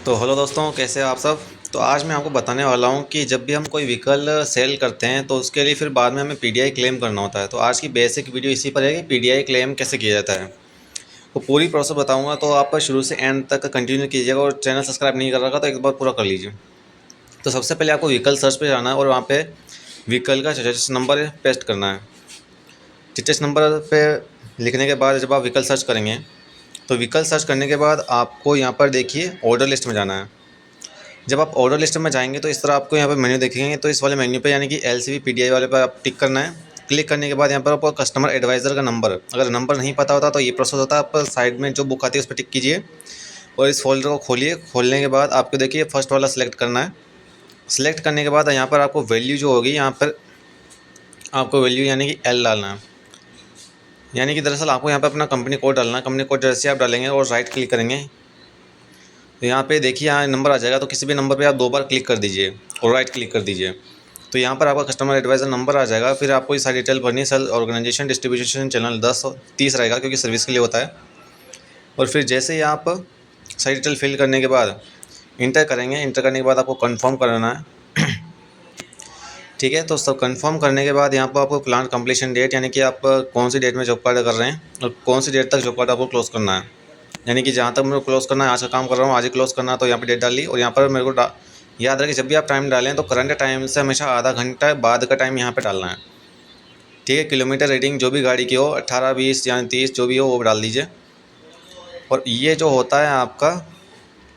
तो हेलो दोस्तों, कैसे हो आप सब। तो आज मैं आपको बताने वाला हूँ कि जब भी हम कोई व्हीकल सेल करते हैं तो उसके लिए फिर बाद में हमें पीडीआई क्लेम करना होता है। तो आज की बेसिक वीडियो इसी पर है कि पीडीआई क्लेम कैसे किया जाता है। तो पूरी प्रोसेस बताऊंगा, तो आप शुरू से एंड तक कंटिन्यू कीजिएगा और चैनल सब्सक्राइब नहीं कर रखा तो एक बार पूरा कर लीजिए। तो सबसे पहले आपको व्हीकल सर्च पे जाना है और वहाँ पे व्हीकल का रजिस्ट्रेशन नंबर पेस्ट करना है। रजिस्ट्रेशन नंबर पे लिखने के बाद जब आप व्हीकल सर्च करेंगे तो व्हीकल सर्च करने के बाद आपको यहाँ पर देखिए ऑर्डर लिस्ट में जाना है। जब आप ऑर्डर लिस्ट में जाएंगे तो इस तरह आपको यहाँ पे मेन्यू दिखेंगे। तो इस वाले मेन्यू पे यानी कि एलसीवी पीडीआई वाले पर आप टिक करना है। क्लिक करने के बाद यहाँ पर आपको कस्टमर एडवाइज़र का नंबर, अगर नंबर नहीं पता होता तो ये प्रोसेस होता है, आप साइड में जो बुक आती है उस पर टिक कीजिए और इस फोल्डर को खोलिए। खोलने के बाद आपको देखिए फर्स्ट वाला सेलेक्ट करना है। सेलेक्ट करने के बाद यहाँ पर आपको वैल्यू जो होगी, यहाँ पर आपको वैल्यू यानी कि एल डालना है। यानी कि दरअसल आपको यहाँ पर अपना कंपनी कोड डालना है। कंपनी कोड जैसे आप डालेंगे और राइट क्लिक करेंगे तो यहाँ पे देखिए यहाँ नंबर आ जाएगा। तो किसी भी नंबर पे आप 2 बार क्लिक कर दीजिए और राइट क्लिक कर दीजिए। तो यहाँ पर आपका कस्टमर एडवाइज़र नंबर आ जाएगा। फिर आपको ये सारी डिटेल भरनी है। सेल ऑर्गेनाइजेशन डिस्ट्रीब्यूशन चैनल 10 और 30 रहेगा क्योंकि सर्विस के लिए होता है। और फिर जैसे ही आप सारी डिटेल फिल करने के बाद इंटर करेंगे, इंटर करने के बाद आपको कंफर्म कराना है। ठीक है, तो सब कंफर्म करने के बाद यहाँ पर आपको प्लान कंप्लीशन डेट यानी कि आप कौन सी डेट में जॉब कार्ड कर रहे हैं और कौन सी डेट तक जॉब कार्ड आपको क्लोज़ करना है। यानी कि जहाँ तक मेरे को क्लोज़ करना है, आज का काम कर रहा हूँ आज ही क्लोज़ करना है, तो यहाँ पे डेट डाल ली। और यहाँ पर मेरे को याद रखें जब भी आप टाइम डालें तो करंट टाइम से हमेशा आधा घंटा बाद का टाइम यहाँ पे डालना है। ठीक है, किलोमीटर रेटिंग जो भी गाड़ी की हो 18, 20 या 30 जो भी हो वो डाल दीजिए। और ये जो होता है आपका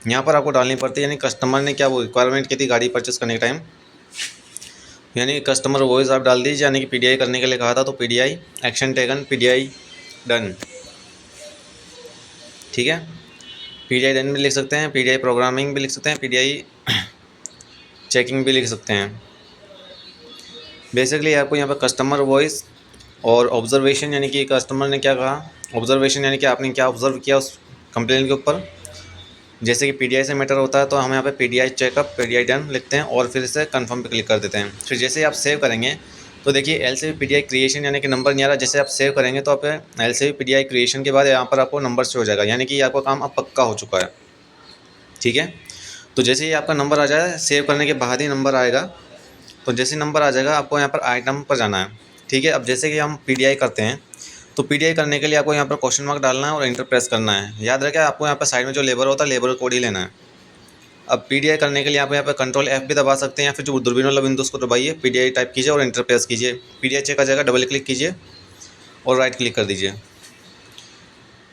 यहाँ पर आपको डालनी पड़ती है, यानी कस्टमर ने क्या वो रिक्वायरमेंट की थी गाड़ी परचेस करने के टाइम, यानी कस्टमर वॉइस आप डाल दीजिए। यानी कि पीडीआई करने के लिए कहा था तो PDI action taken, PDI done. ठीक है, पीडीआई डन भी लिख सकते हैं, पीडीआई प्रोग्रामिंग भी लिख सकते हैं, पीडीआई चेकिंग भी लिख सकते हैं। बेसिकली आपको यहाँ पर कस्टमर वॉइस और ऑब्जर्वेशन यानी कि कस्टमर ने क्या कहा, ऑब्जर्वेशन यानी कि आपने क्या ऑब्जर्व किया उस कंप्लेन के ऊपर। जैसे कि पीडीआई से मैटर होता है तो हम यहाँ पे पीडीआई चेकअप, पीडीआई डन लिखते हैं और फिर इसे कंफर्म पे क्लिक कर देते हैं। फिर जैसे ही आप सेव करेंगे तो देखिए एलसीवी पीडीआई क्रिएशन यानी कि नंबर नहीं आ रहा। जैसे आप सेव करेंगे तो आप एलसीवी पीडीआई क्रिएशन के बाद यहाँ पर आपको नंबर से हो जाएगा, यानी कि आपका काम अब पक्का हो चुका है। ठीक है, तो जैसे ही आपका नंबर आ जाए, सेव करने के बाद ही नंबर आएगा। तो जैसे नंबर आ जाएगा आपको यहाँ पर आइटम पर जाना है। ठीक है, अब जैसे कि हम पीडीआई करते हैं तो पीडीआई करने के लिए आपको यहाँ पर क्वेश्चन मार्क डालना है और इंटर प्रेस करना है। याद रखें आपको यहाँ पर साइड में जो लेबर होता है लेबर कोड ही लेना है। अब पीडीआई करने के लिए आप यहाँ पर कंट्रोल F भी दबा सकते हैं या फिर जो दूरबीन वाला बिंदु उसको दबाइए, पीडीआई टाइप कीजिए और इंटर प्रेस कीजिए। पीडीआई चेक आ जाएगा, डबल क्लिक कीजिए और राइट क्लिक कर दीजिए।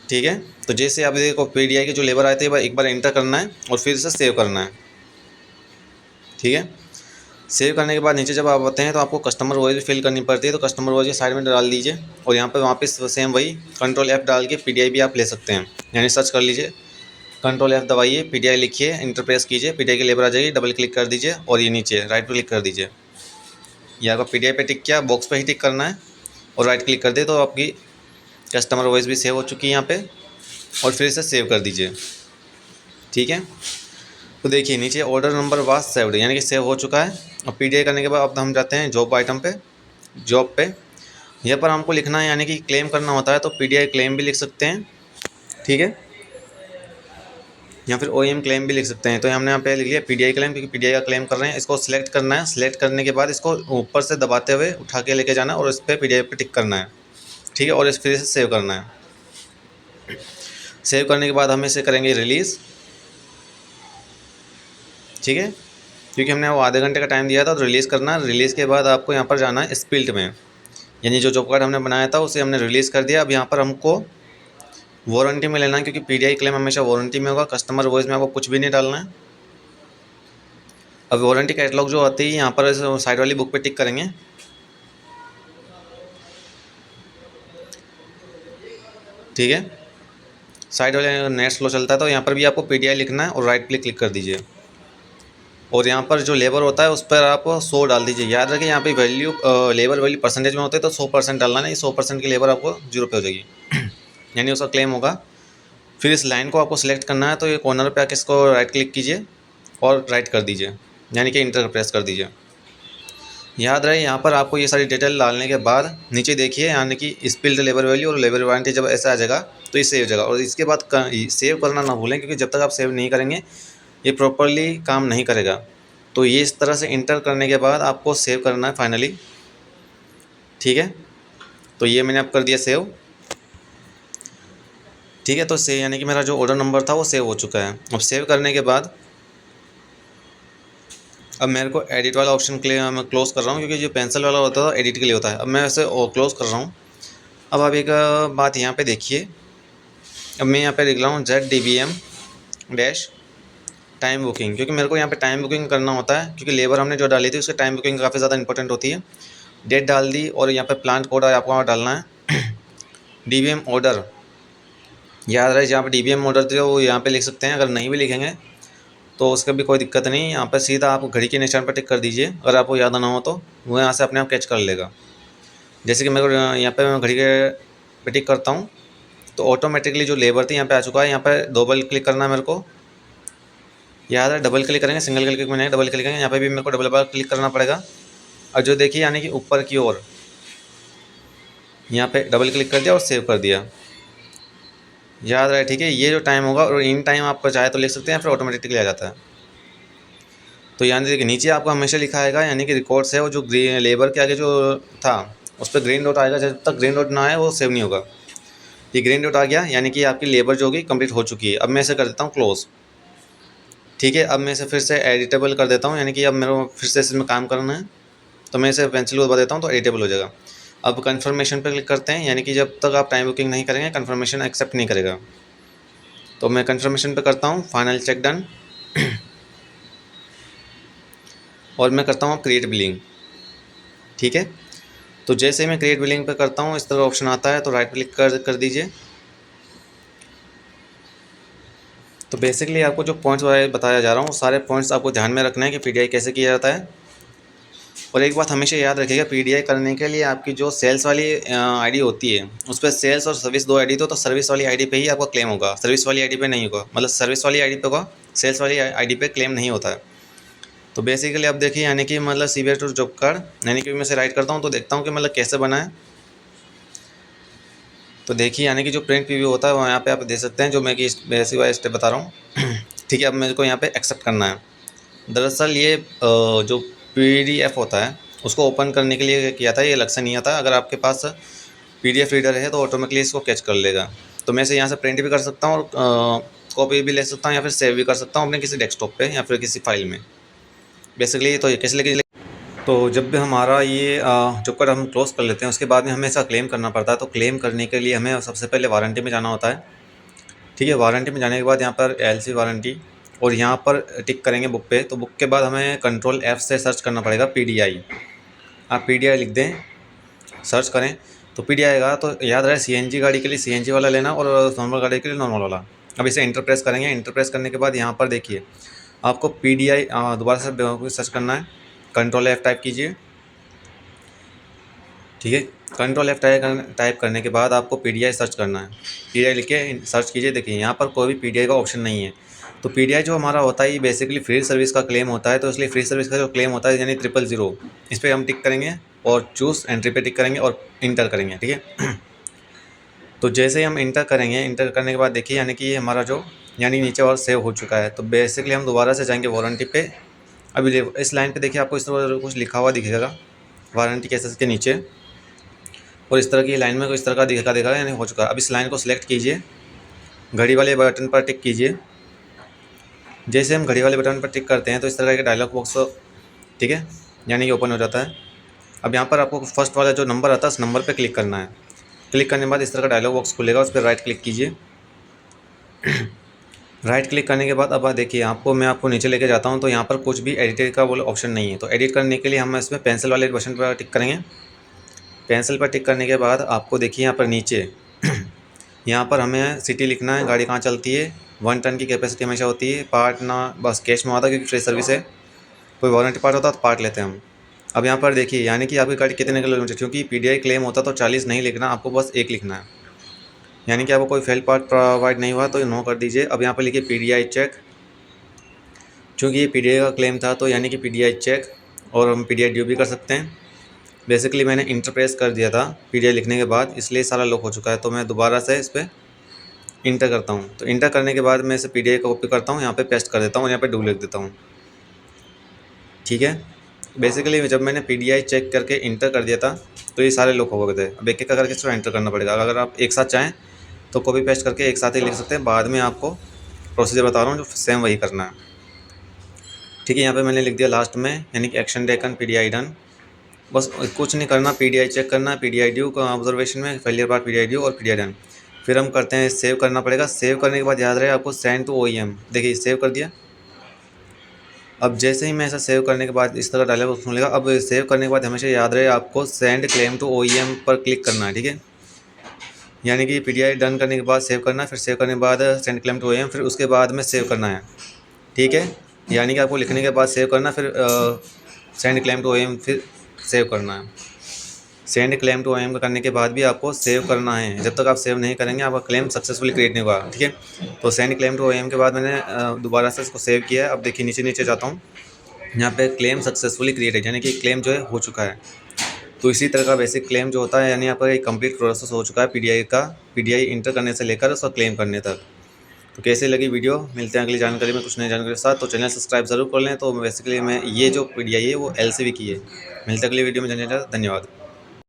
ठीक है, तो जैसे आप देखो पीडीआई के जो लेबर आए थे एक बार इंटर करना है और फिर से सेव करना है। ठीक है, सेव करने के बाद नीचे जब आप आते हैं तो आपको कस्टमर वॉइस भी फिल करनी पड़ती है। तो कस्टमर वॉइस साइड में डाल दीजिए और यहाँ पर वापस सेम वही कंट्रोल F डाल के पीडीआई भी आप ले सकते हैं। यानी सर्च कर लीजिए, कंट्रोल F दबाइए, पीडीआई लिखिए, इंटर प्रेस कीजिए, पीडीआई की लेबर आ जाएगी, डबल क्लिक कर दीजिए और ये नीचे राइट पर क्लिक कर दीजिए। ये आपका पीडीआई पे टिक किया, बॉक्स पे ही टिक करना है और राइट क्लिक कर दे तो आपकी कस्टमर वॉइस भी सेव हो चुकी है यहाँ पे। और फिर इसे सेव कर दीजिए। ठीक है, तो देखिए नीचे ऑर्डर नंबर वाज सेव्ड यानी कि सेव हो चुका है। और पीडीआई करने के बाद अब हम जाते हैं जॉब आइटम पे, जॉब पे यहाँ पर हमको लिखना है यानी कि क्लेम करना होता है तो पीडीआई क्लेम भी लिख सकते हैं। ठीक है, या फिर ओएम क्लेम भी लिख सकते हैं। तो हमने यहाँ पे लिख लिया पीडीआई क्लेम क्योंकि पीडीआई का क्लेम कर रहे हैं। इसको सिलेक्ट करना है, सिलेक्ट करने के बाद इसको ऊपर से दबाते हुए उठा के लेके जाना और इस पर पीडीआई पे टिक करना है। ठीक है, और इस फिर से सेव करना है। सेव करने के बाद हम इसे करेंगे रिलीज़। ठीक है, क्योंकि हमने वो आधे घंटे का टाइम दिया था तो रिलीज़ करना है। रिलीज़ के बाद आपको यहाँ पर जाना है स्पिल्ट में, यानी जो जॉब कार्ड हमने बनाया था उसे हमने रिलीज़ कर दिया। अब यहाँ पर हमको वारंटी में लेना है क्योंकि पीडीआई क्लेम हमेशा वारंटी में होगा। कस्टमर वॉइस में आपको कुछ भी नहीं डालना है। अब वारंटी कैटलॉग जो आती है यहाँ पर साइड वाली बुक पे टिक करेंगे। ठीक है, साइड वाले नेट स्लो चलता है तो यहाँ पर भी आपको पीडीआई लिखना है और राइट क्लिक कर दीजिए। और यहाँ पर जो लेबर होता है उस पर आप 100 डाल दीजिए। याद रखिए यहाँ पे वैल्यू लेबर वैल्यू परसेंटेज में होते हैं तो 100% डालना नहीं, 100% की लेबर आपको 0 पे हो जाएगी। यानी उसका क्लेम होगा। फिर इस लाइन को आपको सिलेक्ट करना है तो ये कॉर्नर पे आके इसको राइट क्लिक कीजिए और राइट कर दीजिए, यानी कि इंटर प्रेस कर दीजिए। याद रहे यहाँ पर आपको ये सारी डिटेल डालने के बाद नीचे देखिए यानी कि स्पिल्ड लेबर वैल्यू और लेबर वारंटी जब ऐसा आ जाएगा तो ये सेव हो जाएगा। और इसके बाद सेव करना ना भूलें क्योंकि जब तक आप सेव नहीं करेंगे ये प्रॉपरली काम नहीं करेगा। तो ये इस तरह से इंटर करने के बाद आपको सेव करना है फाइनली, ठीक है। तो ये मैंने अब कर दिया सेव, ठीक है। तो सेव यानी कि मेरा जो ऑर्डर नंबर था वो सेव हो चुका है। अब सेव करने के बाद अब मेरे को एडिट वाला ऑप्शन के लिए मैं क्लोज़ कर रहा हूँ, क्योंकि जो पेंसिल वाला होता है एडिट के लिए होता है। अब मैं इसे क्लोज़ कर रहा हूँ। अब आप एक बात यहाँ पे देखिए, अब मैं यहाँ पे लिख रहा हूँ ZDBM डैश टाइम बुकिंग, क्योंकि मेरे को यहाँ पे टाइम बुकिंग करना होता है, क्योंकि लेबर हमने जो डाली थी उसकी टाइम बुकिंग काफ़ी ज़्यादा इंपॉर्टेंट होती है। डेट डाल दी और यहाँ पे प्लांट कोड आपको वहाँ डालना है DBM ऑर्डर, याद रहे जहाँ पे DBM ऑर्डर थे वो यहाँ पे लिख सकते हैं। अगर नहीं भी लिखेंगे तो उसका भी कोई दिक्कत नहीं, यहाँ पर सीधा आप घड़ी के निशान पर टिक कर दीजिए। अगर आपको याद ना हो तो वो यहाँ से अपने आप कैच कर लेगा। जैसे कि मेरे को यहाँ पे मैं घड़ी के पे टिक करता हूँ तो ऑटोमेटिकली जो लेबर थी यहाँ पे आ चुका है। यहाँ पे डबल क्लिक करना है मेरे को, याद है डबल क्लिक करेंगे, सिंगल क्लिक में नहीं डबल क्लिक करेंगे। यहाँ पे भी मेरे को डबल बार क्लिक करना पड़ेगा। और जो देखिए यानी कि ऊपर की ओर यहाँ पे डबल क्लिक कर दिया और सेव कर दिया, याद रहे, ठीक है। ये जो टाइम होगा और इन टाइम आपको चाहे तो लिख सकते हैं, फिर ऑटोमेटिकली आ जाता है। तो यानी देखिए नीचे आपको हमेशा लिखा आएगा यानी कि रिकॉर्ड्स है, वो जो ग्रीन लेबर के आगे जो था उस पर ग्रीन डॉट आएगा। जब तक ग्रीन डॉट ना आए वो सेव नहीं होगा। ये ग्रीन डॉट आ गया यानी कि आपकी लेबर जो होगी कंप्लीट हो चुकी है। अब मैं इसे कर देता हूँ क्लोज़, ठीक है। अब मैं इसे फिर से एडिटेबल कर देता हूँ, यानी कि अब मेरे को फिर से इसमें काम करना है। तो मैं इसे पेंसिल दबा देता हूँ तो एडिटेबल हो जाएगा। अब कन्फर्मेशन पर क्लिक करते हैं, यानी कि जब तक आप टाइम बुकिंग नहीं करेंगे कन्फर्मेशन एक्सेप्ट नहीं करेगा। तो मैं कन्फर्मेशन पे करता हूँ फाइनल चेक डन और मैं करता हूँ क्रिएट बिलिंग, ठीक है। तो जैसे मैं क्रिएट बिलिंग पे करता हूँ इस तरह ऑप्शन आता है, तो राइट क्लिक कर दीजिए। तो बेसिकली आपको जो पॉइंट्स बताया जा रहा हूँ सारे पॉइंट्स आपको ध्यान में रखना है कि पीडीआई कैसे किया जाता है। और एक बात हमेशा याद रखिएगा, पीडीआई करने के लिए आपकी जो सेल्स वाली आईडी होती है उस पर सेल्स और सर्विस दो आईडी तो सर्विस वाली आईडी पे ही आपका क्लेम होगा, सर्विस वाली आईडी पे नहीं होगा। मतलब सर्विस वाली आईडी पे होगा, सेल्स वाली आईडी पे क्लेम नहीं होता है। तो बेसिकली अब देखिए यानी कि मतलब CBI टू जॉब कार्ड यानी कि मैं से राइट करता हूँ तो देखता हूँ कि मतलब कैसे बना है। तो देखिए यानी कि जो प्रिंट प्रीव्यू होता है वो यहाँ पे आप देख सकते हैं, जो मैं कि बेसिक वाइज स्टेप बता रहा हूँ ठीक है। अब मेरे को यहाँ पे एक्सेप्ट करना है। दरअसल ये जो PDF होता है उसको ओपन करने के लिए किया था, ये अलग से नहीं आता। अगर आपके पास PDF रीडर है तो ऑटोमेटिकली इसको कैच कर लेगा। तो मैं इसे यहाँ से प्रिंट भी कर सकता हूँ और कॉपी भी ले सकता हूँ या फिर सेव भी कर सकता हूँ अपने किसी डेस्कटॉप पे या फिर किसी फाइल में। बेसिकली तो ये किस लिए तो जब भी हमारा ये जॉब कार्ड हम क्लोज़ कर लेते हैं उसके बाद में हमें ऐसा क्लेम करना पड़ता है। तो क्लेम करने के लिए हमें सबसे पहले वारंटी में जाना होता है, ठीक है। वारंटी में जाने के बाद यहाँ पर LC वारंटी और यहाँ पर टिक करेंगे बुक पे। तो बुक के बाद हमें कंट्रोल F से सर्च करना पड़ेगा PDI। आप PDI लिख दें, सर्च करें तो PDI आएगा। तो याद रहे CNG गाड़ी के लिए CNG वाला लेना और नॉर्मल गाड़ी के लिए नॉर्मल वाला। अब इसे इंटर प्रेस करेंगे। इंटर प्रेस करने के बाद यहाँ पर देखिए आपको PDI दोबारा से सर्च करना है, कंट्रोल F टाइप कीजिए, ठीक है। कंट्रोल F टाइप करने के बाद आपको PDI सर्च करना है। PDI लिख के सर्च कीजिए। देखिए यहाँ पर कोई भी PDI का ऑप्शन नहीं है। तो PDI जो हमारा होता है ये बेसिकली फ्री सर्विस का क्लेम होता है। तो इसलिए फ्री सर्विस का जो क्लेम होता है यानी 000 इस पर हम टिक करेंगे और चूज़ एंट्री पे टिक करेंगे और इंटर करेंगे, ठीक है। तो जैसे ही हम इंटर करेंगे, इंटर करने के बाद देखिए यानी कि ये हमारा जो यानी नीचे और सेव हो चुका है। तो बेसिकली हम दोबारा से जाएंगे वारंटी पे। अभी इस लाइन पे देखिए आपको इस तरह कुछ लिखा हुआ दिखेगा वारंटी केसेस के नीचे, और इस तरह की लाइन में इस तरह का दिखेगा यानी हो चुका है। अब इस लाइन को सिलेक्ट कीजिए, घड़ी वाले बटन पर टिक कीजिए। जैसे हम घड़ी वाले बटन पर टिक करते हैं तो इस तरह का डायलॉग बॉक्स, ठीक है, यानी कि ओपन हो जाता है। अब यहाँ पर आपको फर्स्ट वाला जो नंबर आता है उस नंबर पर क्लिक करना है। क्लिक करने के बाद इस तरह का डायलॉग बॉक्स खुलेगा, उस पर राइट क्लिक कीजिए। राइट क्लिक करने के बाद अब देखिए मैं आपको नीचे लेके जाता हूँ। तो यहाँ पर कुछ भी एडिट का वो ऑप्शन नहीं है। तो एडिट करने के लिए हम इसमें पेंसिल वाले बटन पर टिक करेंगे। पेंसिल पर टिक करने के बाद आपको देखिए यहाँ पर नीचे यहाँ पर हमें सिटी लिखना है, गाड़ी कहाँ चलती है, 1 टन की कैपेसिटी हमेशा होती है, पार्ट ना बस कैश में आता है क्योंकि फ्री सर्विस है। कोई वारंटी पार्ट होता है तो पार्ट लेते हैं हम। अब यहाँ पर देखिए यानी कि आपकी गाड़ी कितने किलोमीटर, क्योंकि PDI क्लेम होता तो 40 नहीं लिखना, आपको बस 1 लिखना है। यानी कि आपको कोई फेल पार्ट प्रोवाइड नहीं हुआ तो नो कर दीजिए। अब यहाँ पर लिखिए PDI चेक, क्योंकि ये PDI का क्लेम था तो यानी कि PDI चेक, और हम PDI ड्यू भी कर सकते हैं। बेसिकली मैंने इंटर प्रेस कर दिया था PDI लिखने के बाद, इसलिए सारा लॉक हो चुका है। तो मैं दोबारा से इस पर इंटर करता हूँ। तो इंटर करने के बाद मैं इसे पीडीआई कॉपी करता हूँ, यहाँ पे पेस्ट कर देता हूँ और यहाँ पे डू लिख देता हूँ। ठीक है, बेसिकली जब मैंने पीडीआई चेक करके इंटर कर दिया था तो ये सारे लॉक हो गए थे। अब एक एक करके इसको एंटर करना पड़ेगा। अगर आप एक साथ चाहें तो कॉपी पेस्ट करके एक साथ ही लिख सकते हैं, बाद में आपको प्रोसीजर बता रहा हूँ जो सेम वही करना है। ठीक है, यहाँ पे मैंने लिख दिया लास्ट में, यानी कि एक्शन टेकन पीडीआई डन। बस कुछ नहीं करना, पीडीआई चेक करना, पीडीआई ड्यू का ऑब्जर्वेशन में फेलियर बार पीडीआई ड्यू और पीडीआई डन। फिर हम करते हैं सेव करना पड़ेगा। सेव करने के बाद याद रहे आपको सेंड टू ओईएम। देखिए सेव कर दिया। अब जैसे ही मैं ऐसा सेव करने के बाद इस तरह डायलॉग खुलेगा। अब सेव करने के बाद हमेशा याद रहे आपको सेंड क्लेम टू ओईएम पर क्लिक करना है। ठीक है, यानी कि पीडीआई डन करने के बाद सेव करना है, फिर सेव करने के बाद सेंड क्लेम टू ओईएम, फिर उसके बाद में सेव करना है। ठीक है, यानी कि आपको लिखने के बाद सेव करना, फिर सेंड क्लेम टू ओईएम, फिर सेव करना है। सेंड क्लेम टू ओईएम करने के बाद भी आपको सेव करना है। जब तक आप सेव नहीं करेंगे आपका क्लेम सक्सेसफुली क्रिएट नहीं होगा। ठीक है, तो सेंड क्लेम टू ओईएम के बाद मैंने दोबारा से इसको सेव किया है। अब देखिए नीचे नीचे जाता हूँ, यहाँ पे क्लेम सक्सेसफुली क्रिएटेड, यानी कि क्लेम जो है हो चुका है। तो इसी तरह का बेसिक क्लेम जो होता है, यानी आपका एक कंप्लीट प्रोसेस हो चुका है पीडीआई का, पीडीआई इंटर करने से लेकर उसका क्लेम करने तक। तो कैसे लगी वीडियो, मिलते हैं अगली जानकारी में कुछ नई जानकारी के साथ। तो चैनल सब्सक्राइब ज़रूर कर लें। तो बेसिकली मैं ये जो पीडीआई है वो एलसीबी की है। मिलते हैं अगली वीडियो में, धन्यवाद।